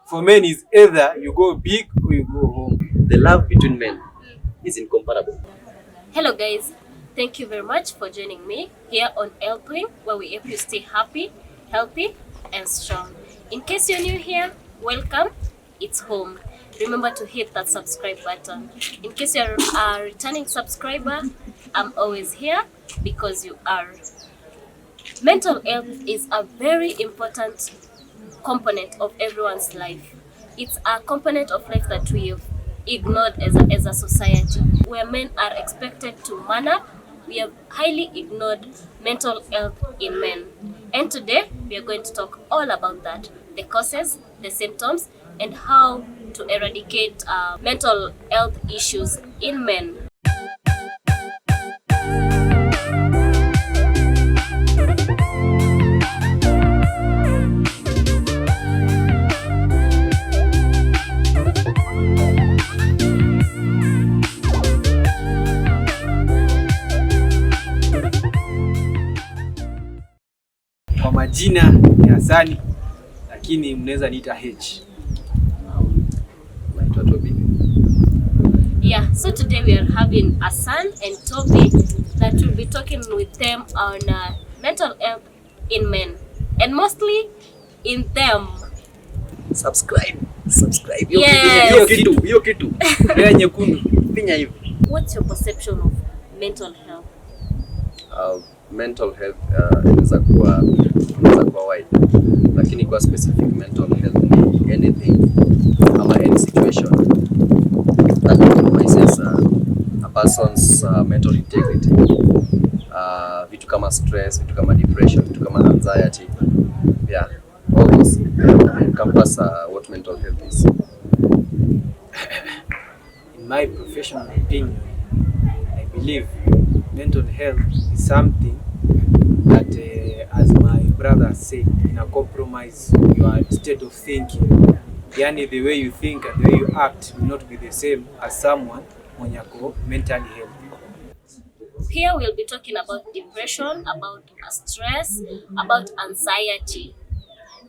For men is either you go big or you go home. The love between men is incomparable. Hello guys, thank you very much for joining me here on Elpwing, where we help you stay happy, healthy and strong. In case you're new here, welcome, it's home. Remember to hit that subscribe button. In case you're a returning subscriber, I'm always here because you are. Mental health is a very important component of everyone's life. It's a component of life that we've ignored as a society. Where men are expected to man up, we have highly ignored mental health in men. And today we are going to talk all about that, the causes, the symptoms, and how to eradicate mental health issues in men. Kwa majina ni Hasani, lakini mnaweza niita H. Naitwa Toby. Yeah, so today we are having Hassan and Toby that will be talking with them on mental health in men, and mostly in them. Subscribe. Yes. Hiyo kitu. Ile nyekundu. Finya hivi. What's your perception of mental health? Mental health inaweza kuwa wide, lakini kwa specific mental health ni anything ama any situation that compromises a person's mental integrity. Vitu kama stress, vitu kama depression, vitu kama anxiety, yeah, all those encompass what mental health is. In my professional opinion, I believe mental health is something that, as my brother said, compromise your state of thinking. Yani the way you think and the way you act will not be the same as someone mwenye ako mentally healthy. Here we'll be talking about depression, about stress, about anxiety.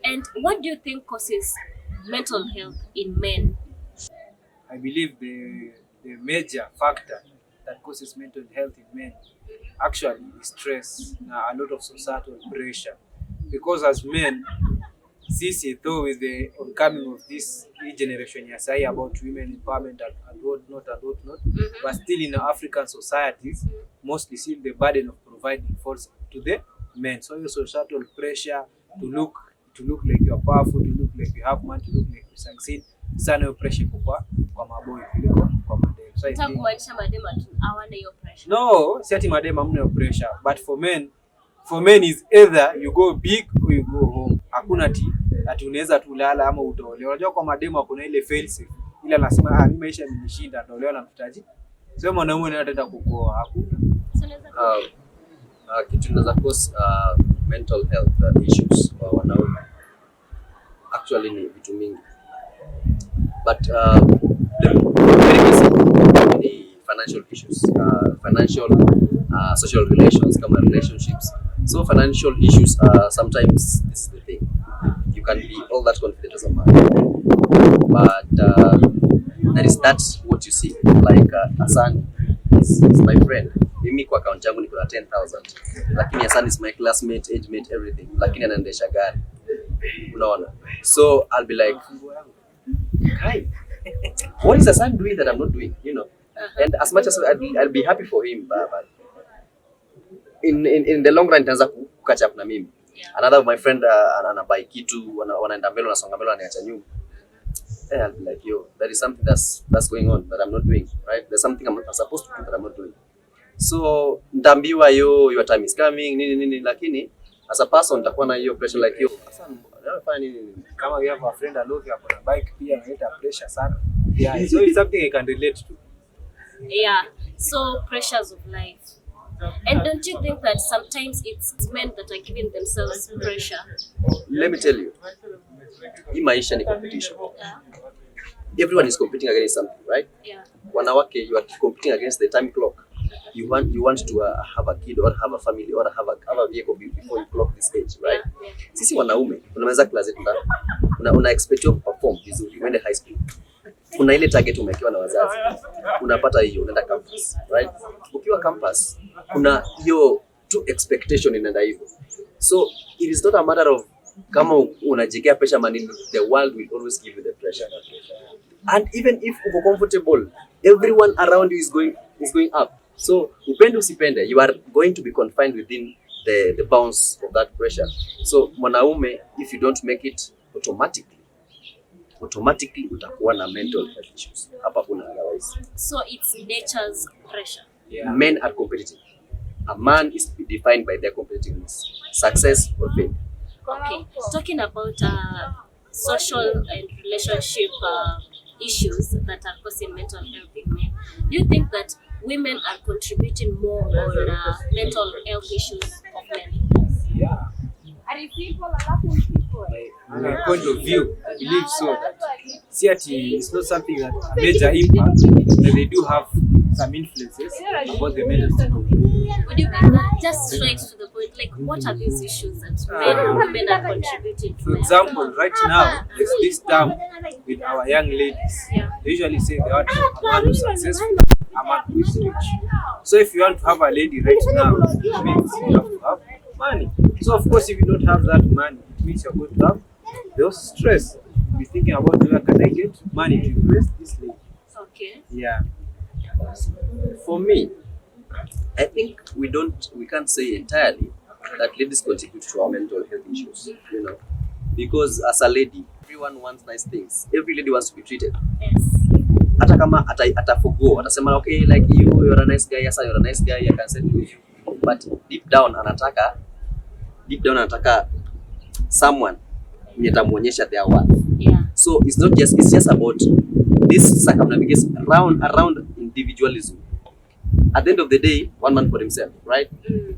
And what do you think causes mental health in men? I believe the major factor that causes mental health in men actually is stress and a lot of societal pressure. Because as men, sisi though with the oncoming of this generation ya sahi about women empowerment and whatnot, but still in African societies, mostly still the burden of providing falls to the men. So your societal pressure to look like you are powerful, to look like you have money, to look like you succeed. Sana hiyo pressure kwa maboy kuliko kwa madem. So Nataka kumaanisha madema hawana hiyo pressure. no, si ati madem hamna hiyo pressure, but for men is either you go big or you go home. Hakuna ati unaweza tu lala ama utaolewa. Unajua kwa madem kuna ile fail safe. Ile anasema mimi maisha yamenishinda, nitaolewa na mtaji. Sio mwanaume ndiye ataenda kukoa. Hakuna. Kitu inaweza cause mental health issues kwa wanaume actually ni vitu mingi, but the very basic ni financial issues, social relations, kama relationships. So financial issues, sometimes this is the thing, you can be all that confident as a man, but that is what you see, like Hassan is my friend. Mimi kwa account yangu niko na 10,000, lakini Hassan is my classmate, age mate, everything, lakini anaendesha gari, unaona. So I'll be like, hi, what is Hassan doing that I'm not doing, you know? And as much as I'll be happy for him, but in the long run itaanza catch up na mimi. Another of my friend anabai kitu, wanaenda mbele, wanasonga mbele, ananiacha nyuma. I'll be like, yo, there is something that's going on that I'm not doing, right? There's something I'm supposed to do that I'm not doing. So ndambiwa your time is coming nini, lakini as a person nitakuwa na hiyo pressure like yo, Hassan unafanya nini? Kama you have a friend alove yako na bike pia inaleta pressure sana. Yeah, so it's something I can relate to. Yeah, so pressures of life. And don't you think that sometimes it's men that are giving themselves pressure? Let me tell you, hii maisha ni competition. Everyone is competing against something, right? Yeah. Wanawake, you are competing against the time clock. you want to have a kid or have a family or have a vehicle before you clock this age, right? Sisi wanaume unaweza class it una expect you perform vizuri uende high school. Kuna ile target umewekewa na wazazi. Unapata hiyo unaenda campus, right? Ukiwa campus kuna hiyo two expectation inaenda hivyo. So it is not a matter of kama unajikea pressure manini, the world will always give you the pressure. And even if uko comfortable, everyone around you is going up. So upende usipende, you are going to be confined within the bounds of that pressure. So mwanaume, if you don't make it, automatically utakuwa na mental health issues. Hapa kuna otherwise. So it's nature's pressure. Yeah. Men are competitive. A man is defined by their competitiveness, success or failure. Okay, talking about social and relationship issues that are causing mental health in men, do you think that women are contributing more on mental health issues of men? Yeah. My point of view, I believe so that CRT is not something that a major impact, but they do have some influences about the mental state of women. Would you be just straight to the point? Like, what are these issues that men and women are contributing to? For example, right now, there's this term with our young ladies. Yeah. They usually say they want a man who's successful, a man who is rich. So if you want to have a lady right now, it means you have to have money. So of course, if you don't have that money, it means you're going to have those stress. You'll be thinking about where can I get money to invest this lady. Okay. Yeah. For me, I think we can't say entirely that ladies contribute to our mental health issues, you know, because as a lady, everyone wants nice things. Every lady wants to be treated. Yes. Hata kama ataforgo, atasema okay, like you're a nice guy, yes, you're a nice guy, I can settle with you. But deep down anataka someone nitamuonyesha their worth. Yeah. So it's just about this circumnavigation around individualism. At the end of the day, one man for himself, right?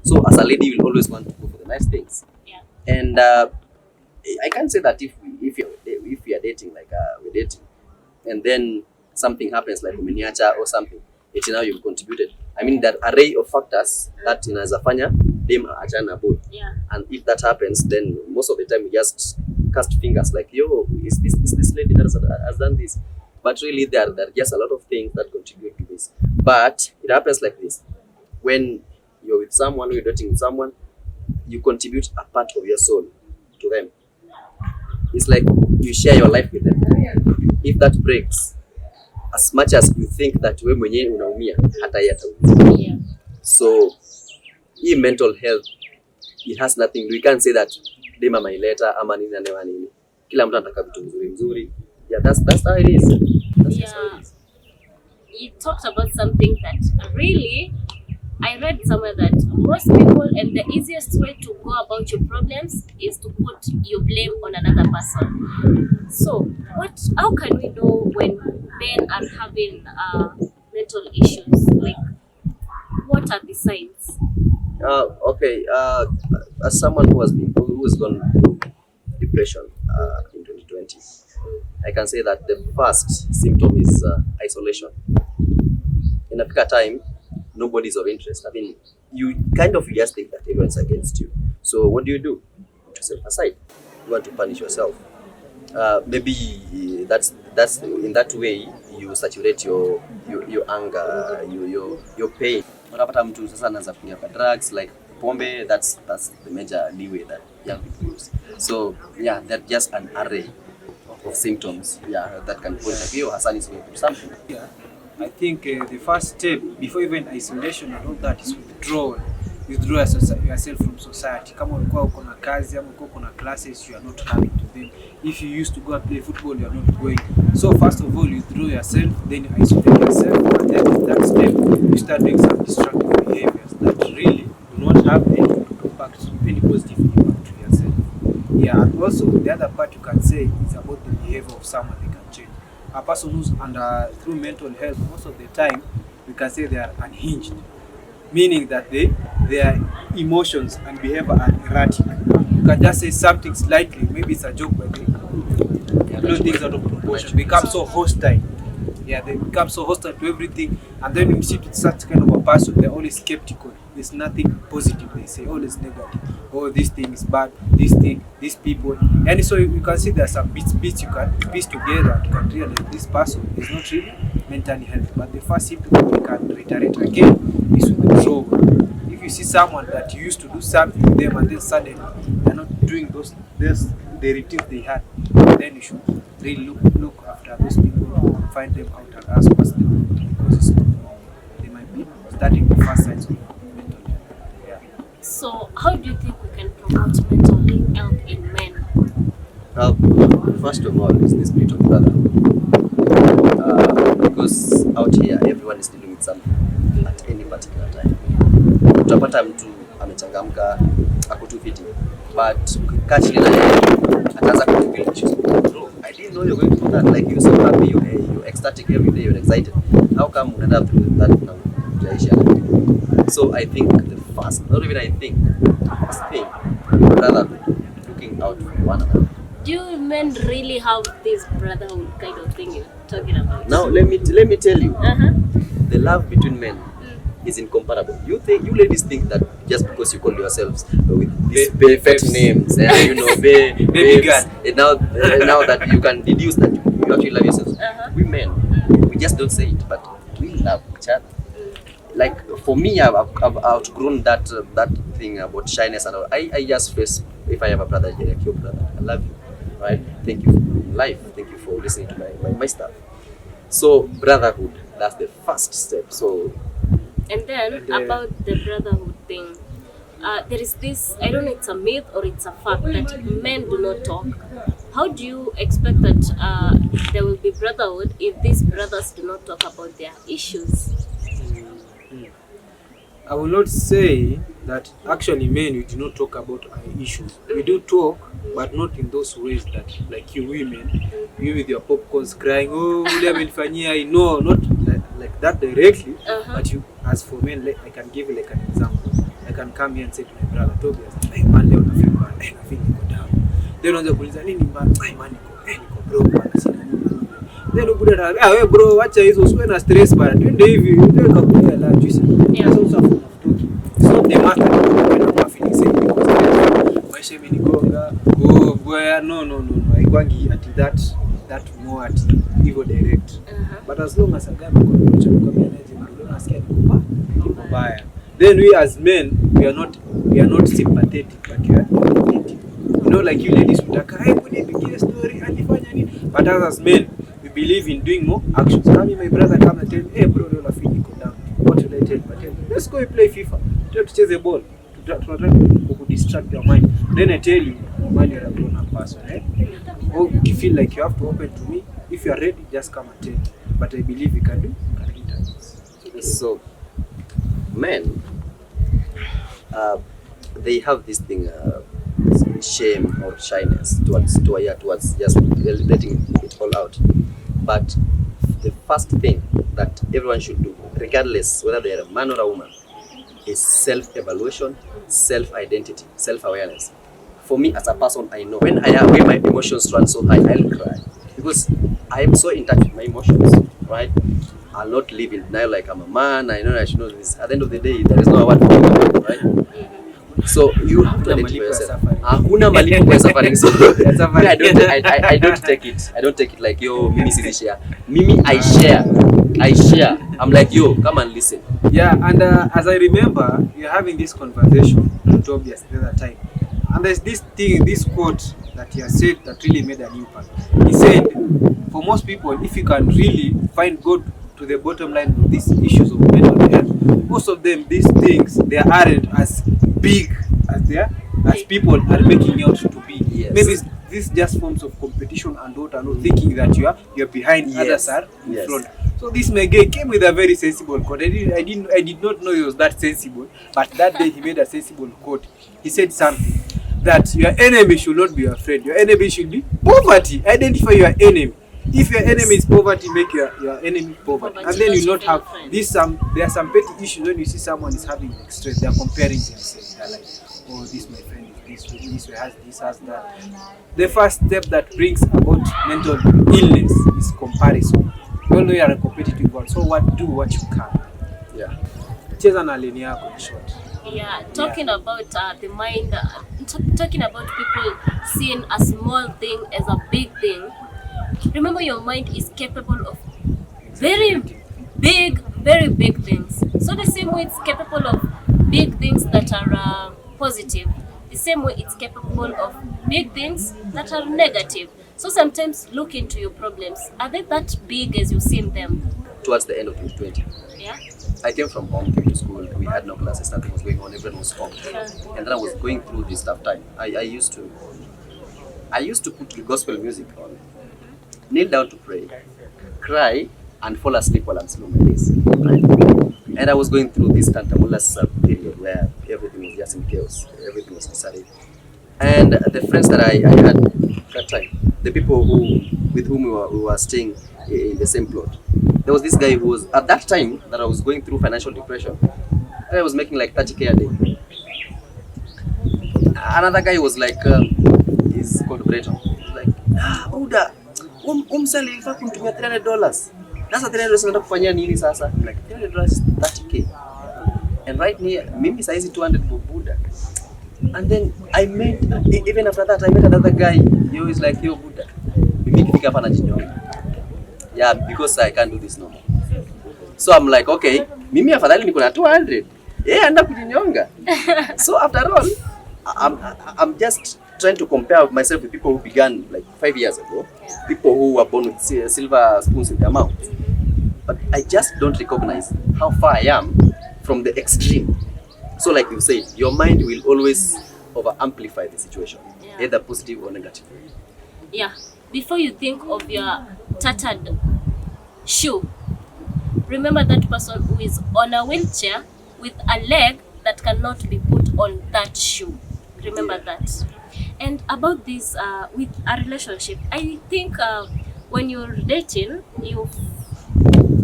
So as a lady, you will always want to go for the nice things. Yeah. And I can't say that if we are dating, like we're dating, and then something happens like umeniacha or something, it's now you've contributed. I mean that array of factors that inaweza fanya dem achana boy. Yeah. And if that happens, then most of the time we just cast fingers like, yo, is this lady that has done this? But really there are just a lot of things that contribute to this. But it happens like this. When you're with someone, you're dating with someone, you contribute a part of your soul to them. It's like you share your life with them. If that breaks, as much as you think that we mwenyewe unaumia, hata yeye ataumia. Yeah. So, hii mental health, it has nothing. We can't say that dema maileta ama nini na nini. Kila mtu anataka vitu mzuri. Yeah, that's how it is. That's Yeah. how it is. You talked about something that really, I read somewhere that most people, and the easiest way to go about your problems is to put your blame on another person. So, how can we know when men are having mental issues? Like, what are the signs? Okay. As someone who has gone through depression in 2020, I can say that the first symptom is isolation. In a time, nobody's of interest. I mean, you kind of just think that everyone's against you. So what do? You put yourself aside. You want to punish yourself. Maybe that's in that way you saturate your anger, your pain. Unapata mtu sasa anaanza kunywa drugs like pombe. That's the major leeway that young people use. So yeah, that's just an array of symptoms. Yeah, that can point like you Hassan is going through something. Yeah. I think the first step before even isolation and all that is withdrawal. Withdraw yourself from society. Kama ulikuwa uko na kazi ama uko na classes, you are not coming to them. If you used to go and play football, you are not going. So first of all, you withdraw yourself, then you isolate yourself, and then in that step, you start doing some destructive behaviors that really do not have any impact, any positive impact to yourself. Yeah, and also the other part you can say is about the behavior of someone they can change. A person who's through mental health, most of the time, we can say they are unhinged. Meaning that their emotions and behavior are erratic. You can just say something slightly, maybe it's a joke, but they blow things out of proportion, become so hostile. Yeah, they become so hostile to everything, and then when you sit with such kind of a person, they're always skeptical. There's nothing positive. They say always negative. Oh, this thing is bad. This thing, these people, and so you can see there's some bits you can piece together to can realize this person is not really mentally healthy. But the first symptom we can reiterate again is withdrawal. If you see someone that you used to do something with them and then suddenly they're not doing the routines they had, then you should really look after those people, find them out and ask what's the problem, because it's not normal. They might be starting the first signs of mental health. Yeah. So, how do you think we can promote mental health in men? First of all, is the spirit of brotherhood. Because out here, everyone is dealing with something at any particular time. Utapata mtu amechangamka, ako tu fiti, but ukikaa chini na yeye ataanza kutupilia issues. Bro, I didn't know you're going through that. Like, you're so happy, you're ecstatic every day, you're excited. How come unaenda through that now? So I think the first, not even I think, the first thing, brotherhood, looking out for one another. Do men really have this brotherhood kind of thing you're talking about? Now let me tell you, Uh-huh. the love between men is incomparable. You ladies think that just because you call yourselves with these perfect names, you know, Baby girl. now that you can deduce that you actually love yourselves. Uh-huh. We men, we just don't say it, but we love each other. Like for me, I've outgrown that thing about shyness and all. I just face, if I have a brother, I like your brother. I love you, right? Thank you for life. Thank you for listening to my stuff. So brotherhood, that's the first step. So. And then about the brotherhood thing, there is this, I don't know, it's a myth or it's a fact that men do not talk. How do you expect that there will be brotherhood if these brothers do not talk about their issues? I will not say that actually men we do not talk about our issues. We do talk, but not in those ways that like you women, you with your popcorns crying, oh, ule amenifanyia, no, not like that directly. But you, as for men, like, I can give you like an example. I can come here and say to my brother Tobias, hey man, leo nafeel bad, hey nafeel niko down. Then unaanza kuuliza nini mbaya? Hey man, niko broke bana, sina nini. Then ubuda na, ah wewe bro, acha hizo, usiwe na stress bana. Twende hivi, ndio kakuja la juice. Yeah. So they must have feeling safe because maisha imenigonga. Oh boy, no. Haikwangi at that more at hivyo direct. But as long as a guy mkono kwa energy ndio nasikia niko baya. Then we as men, we are not sympathetic, but we are empathetic. You know, like you ladies mtaka, hey, kuna bigger story alifanya nini? But as men, we believe in doing more actions. Kama my brother come and tell me, hey bro, leo nafeel niko down. What will I tell you? Let's go play FIFA. Try to chase the ball. Try to distract your mind. Then I tell you, man, you're a grown-up person, right? Or you feel like you have to open to me. If you're ready, just come and tell me. But I believe we can do. So men, they have this thing, shame or shyness towards just letting it all out. But the first thing that everyone should do, regardless whether they are a man or a woman, is self-evaluation, self-identity, self-awareness. For me as a person, I know when my emotions run so high, I'll cry because I am so in touch with my emotions, right? I'll not live in denial like I'm a man. I know I should know this. At the end of the day, there is no award for me, right? So you have to identify yourself. Hakuna malipo kwa safari. So I don't take it. I don't take it like yo, mimi sisi share. Mimi I share. I'm like yo, come and listen. Yeah, and as I remember, you're having this conversation with Tobias the other time, and there's this quote that he has said that really made an impact. He said, for most people, if you can really find God to the bottom line of these issues of mental health, most of them, these things, they aren't as big as people are making out to be. Yes. Maybe this just forms of competition and what are not thinking that you're behind, yes. others are in Yes. front. So this Megay came with a very sensible quote. I did not know he was that sensible, but that day he made a sensible quote. He said something that your enemy should not be your friend. Your enemy should be poverty. Identify your enemy. If your enemy is poverty, make your enemy poverty. And then you not have this there are some petty issues when you see someone is having stress, they are comparing themselves. They're like, oh, this my friend is this way has this, has that. The first step that brings about mental illness is comparison. although you are a competitive world, so do what you can. Yeah. Cheza na lane yako in short. Yeah, talking about the mind, talking about people seeing a small thing as a big thing. Remember, your mind is capable of very big things. So the same way it's capable of big things that are positive, the same way it's capable of big things that are negative. So sometimes look into your problems. Are they that big as you seem them? Towards the end of 2020, Yeah. I came from home, came to school. We had no classes, nothing was going on. Everyone was home, Yeah. and then I was going through this tough time. I used to put the gospel music on, kneel down to pray, cry, and fall asleep while I'm still on my knees. Right? And I was going through this tantamulus period where everything was just in chaos, everything was disarray. And the friends that I had that time, the people with whom we were staying in the same plot, there was this guy who was, at that time that I was going through financial depression, I was making like 30K a day. Another guy was like, he's called Breton. He's like, Buddha, umsali ilifaa kumtumia $300. Sasa $300 naenda kufanyia nini sasa? I'm like, $300 is 30K. And right near, mimi saizi 200 for Buddha. And then I met, even after that, I met another guy. He was like, yo Buddha, mimi nikifika hapa najinyonga. Yeah, because I can't do this no more. So I'm like, okay, mimi afadhali niko na 200. Anda kujinyonga. So after all, I'm just trying to compare myself with people who began like 5 years ago, people who were born with silver spoons in their mouth. But I just don't recognize how far I am from the extreme. So like you said, your mind will always over-amplify the situation, either positive or negative. Yeah. Before you think of your tattered shoe, remember that person who is on a wheelchair with a leg that cannot be put on that shoe. Remember that. And about this with a relationship, I think when you're dating, your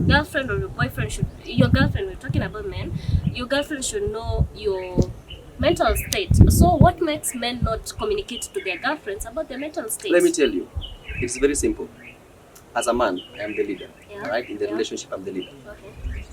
girlfriend or your boyfriend should, your girlfriend, we're talking about men, your girlfriend should know your mental state. So what makes men not communicate to their girlfriends about their mental state? Let me tell you, it's very simple. As a man, I am the leader. Yeah. All right? In the relationship, I'm the leader. Okay.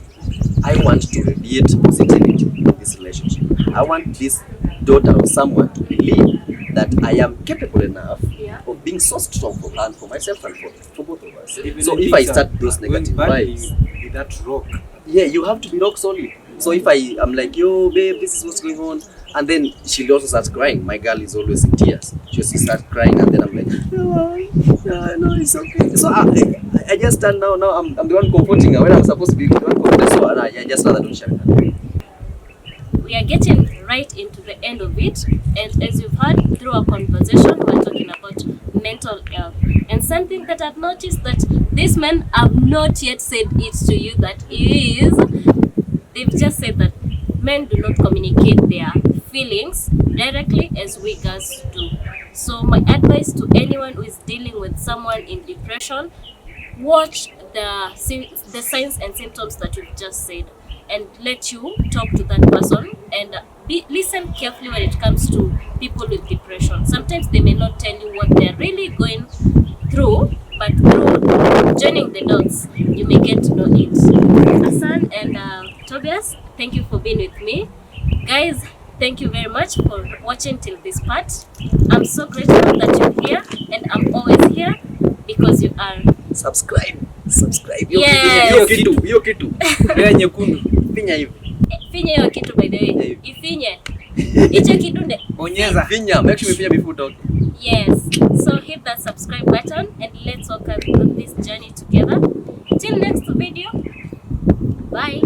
I want to radiate positivity in this relationship. I want this daughter of someone to believe that I am capable enough of being so strong for her and for myself and for both of us. Even So if if I things start are those going negative badly, vibes, be that rock. yeah, you have to be rock solid. So if I'm like, yo, babe, this is what's going on, and then she also starts crying. My girl is always in tears. She starts crying, and then I'm like, no, it's okay. So I just stand now. Now I'm the one comforting her when I'm supposed to be the one comforting. So I just rather don't share with her. We are getting right into the end of it, and as you've heard through our conversation, we're talking about mental health. And something that I've noticed that these men have not yet said it to you, that is, they've just said that men do not communicate their feelings directly as we girls do. So my advice to anyone who is dealing with someone in depression, watch the signs and symptoms that you've just said, and let you talk to that person and listen carefully when it comes to people with depression. Sometimes they may not tell you what they're really going through, but through joining the dots, you may get to know it. Hassan and Tobias, thank you for being with me. Guys, thank you very much for watching till this part. I'm so grateful that you're here, and I'm always here because you are. Subscribe. Yes. Hiyo kitu. Ile nyekundu. Finya hivi. Finya hiyo kitu, by the way. Ifinye. Hicho kitu ne. Bonyeza. Finya, make sure you finya before talk. Yes. So hit that subscribe button and let's walk on this journey together. Till next video. Bye.